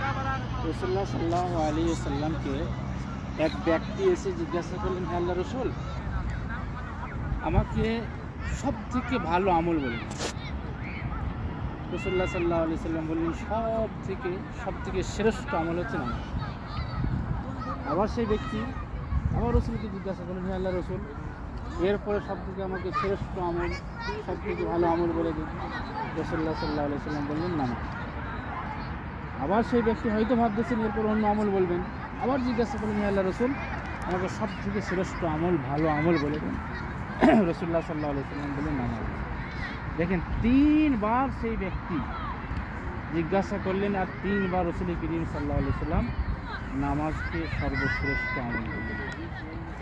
রাসূলুল্লাহ সাল্লাল্লাহু আলাইহি ওয়াসাল্লামকে এক ব্যক্তি এসে জিজ্ঞাসা করলেন, হে আল্লাহর রাসূল, আমাকে সব থেকে ভালো আমল বলুন। রাসূলুল্লাহ সাল্লাল্লাহু আলাইহি ওয়াসাল্লাম বললেন, সব থেকে শ্রেষ্ঠ আমল হচ্ছে নামাজ। আবার সেই ব্যক্তি আবার রাসূলকে জিজ্ঞাসা করলেন, হে আল্লাহর রাসূল, এরপরে সব থেকে আমাকে শ্রেষ্ঠ আমল, সব থেকে ভালো আমল বলে দিন। রাসূলুল্লাহ সাল্লাল্লাহু আলাইহি ওয়াসাল্লাম বললেন, নামাজ। আবার সেই ব্যক্তি হয়তো ভাবতেছেন এরপর অন্য আমল বলবেন, আবার জিজ্ঞাসা করলেন, হে আল্লাহর রাসূল, আমাকে সব থেকে শ্রেষ্ঠ আমল, ভালো আমল বলে দিন। রাসূলুল্লাহ সাল্লাল্লাহু আলাইহি ওয়াসাল্লাম বললেন, নামাজ। দেখেন, 3 বার সেই ব্যক্তি জিজ্ঞাসা করলেন আর 3 বার রাসূল করিম সাল্লাল্লাহু আলাইহি ওয়াসাল্লাম নামাজকে সর্বশ্রেষ্ঠ আমল বললেন।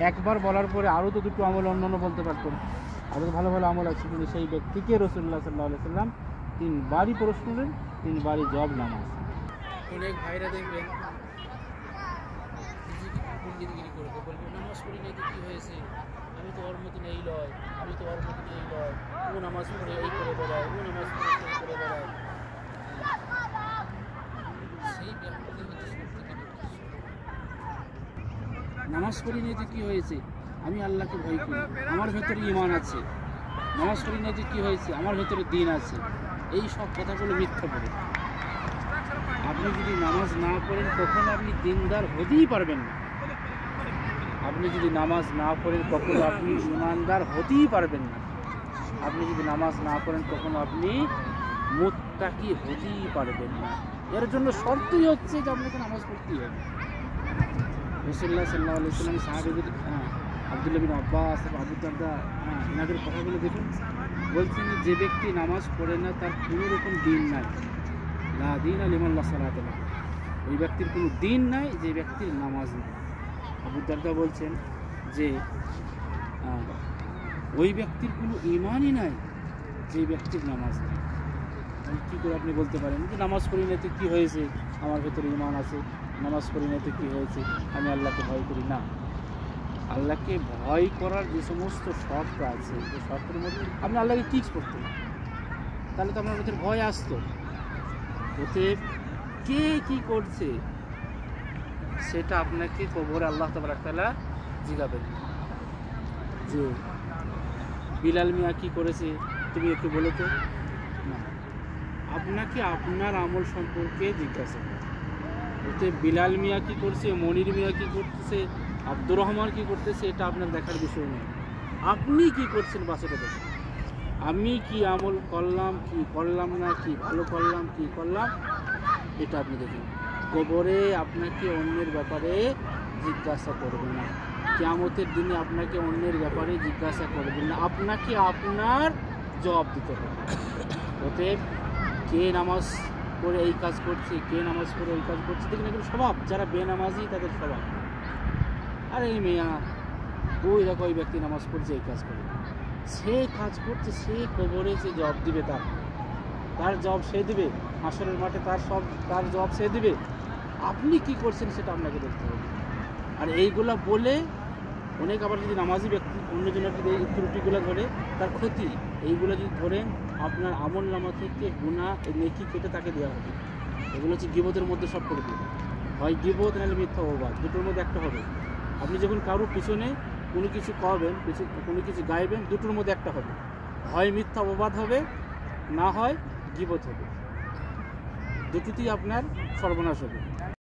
একবার বলার পরে আরও তো দুটো আমল অন্যান্য বলতে পারতেন, আরও ভালো ভালো আমল আছে, কিন্তু সেই ব্যক্তিকে রাসূলুল্লাহ সাল্লাল্লাহু আলাইহি ওয়াসাল্লাম 3 বারই প্রশ্ন করলেন, 3 বারই জবাব নামাজ। অনেক ভাইরা দেখবেন পণ্ডিতগিরি করবে, বলবে নামাজ পড়ি নাই তো কী হয়েছে, আমি তো ওর মতন এই লয়, আমি তো ওর মতন এই লয়, ও নামাজ পড়ে এই করে বেড়ায়, ও নামাজ পড়ে সেই করে বেড়ায়। সেই ব্যক্তি হচ্ছে নামাজ পড়ি নাই তো কী হয়েছে, আমি আল্লাহকে ভয় করি, আমার ভেতরে ঈমান আছে। নামাজ পড়ি নাই তো কী হয়েছে, আমার ভেতরে দ্বীন আছে। এই সব কথাগুলো মিথ্যা বলে। আপনি যদি নামাজ না পড়েন কখনো আপনি দিনদার হতেই পারবেন না। আপনি যদি নামাজ না পড়েন কখনো আপনি ঈমানদার হতেই পারবেন না। আপনি যদি নামাজ না পড়েন কখনো আপনি মুত্তাকি হতেই পারবেন না। এর জন্য শর্তই হচ্ছে যে আপনাকে নামাজ পড়তেই হবে। রাসূলুল্লাহ সাল্লাল্লাহু আলাইহি ওয়াসাল্লাম সাহাবীদের আব্দুল্লাহ বিন আব্বাস, আবু দারদা, এনাদের কথাগুলো দেখুন। বলছেন যে ব্যক্তি নামাজ পড়ে না তার কোনো রকম দিন নাই, লা দীনা লিমান লা সালাতা লাহু, ওই ব্যক্তির কোনো দিন নাই যে ব্যক্তির নামাজ নেই। আবু দারদা বলছেন যে ওই ব্যক্তির কোনো ঈমানই নাই যে ব্যক্তির নামাজ নেই। কী করে আপনি বলতে পারেন যে নামাজ পড়ি না তো কী হয়েছে, আমার ভেতরে ঈমান আছে, নামাজ পড়ি না তো কী হয়েছে, আমি আল্লাহকে ভয় করি না। আল্লাহকে ভয় করার যে সমস্ত শর্ত আছে, যে শর্তের মধ্যে আপনি আল্লাহকে ঠিক করতেন, তাহলে তো আপনার ভেতরে ভয় আসতো। ওতে কে কী করছে সেটা আপনাকে কবরে আল্লাহ তাবারক তাআলা জিজ্ঞাবেন যে বিলাল মিয়া কী করেছে তুমি একটু বলো তো। না, আপনাকে আপনার আমল সম্পর্কে জিজ্ঞাসা করে। ওতে বিলাল মিয়া কী করছে, মনির মিয়া কী করতেছে, আব্দুর রহমান কী করতেছে, এটা আপনার দেখার বিষয় নেই। আপনি কি করছেন বাস এটা দেখেন। আমি কি আমল করলাম, কি করলাম না, কি ভালো করলাম, কি করলাম, এটা আপনি দেখেন। কবরে আপনাকে অন্যের ব্যাপারে জিজ্ঞাসা করবে না, কিয়ামতের দিনে আপনাকে অন্যের ব্যাপারে জিজ্ঞাসা করবে না, আপনাকে আপনার জবাব দিতে হবে। অতএব কে নামাজ পড়ে এই কাজ করছে, কে নামাজ পড়ে এই কাজ করছে, দেখুন এগুলো স্বভাব। যারা বেনামাজি তাদের স্বভাব। আর এই মেয়া ওই দেখো ওই ব্যক্তি নামাজ পড়ছে এই কাজ করে, সে কাজ করছে, সে কবরে যে জবাব দিবে, তার জবাব সে দিবে, হাসরের মাঠে তার জবাব সে দিবে। আপনি কি করছেন সেটা আপনাকে দেখতে হবে। আর এইগুলা বলে অনেক আবার যদি নামাজি ব্যক্তি অন্যজনের যদি এই ত্রুটিগুলো ধরে তার ক্ষতি, এইগুলো যদি ধরেন আপনার আমল নামা থেকে গুনাহ নেকি কেটে তাকে দেওয়া হবে। এগুলো হচ্ছে গীবতের মধ্যে সব করে দেবে। হয় গীবত নাহলে মিথ্যা অপবাদ, দুটোর মধ্যে একটা হবে। আপনি যখন কারোর পিছনে কোনো কিছু করবেন, কোনো কিছু গাইবেন, দুটোর মধ্যে একটা হবে, হয় মিথ্যা অপবাদ হবে, না হয় গীবত হবে। দুটোতেই আপনার সর্বনাশ হবে।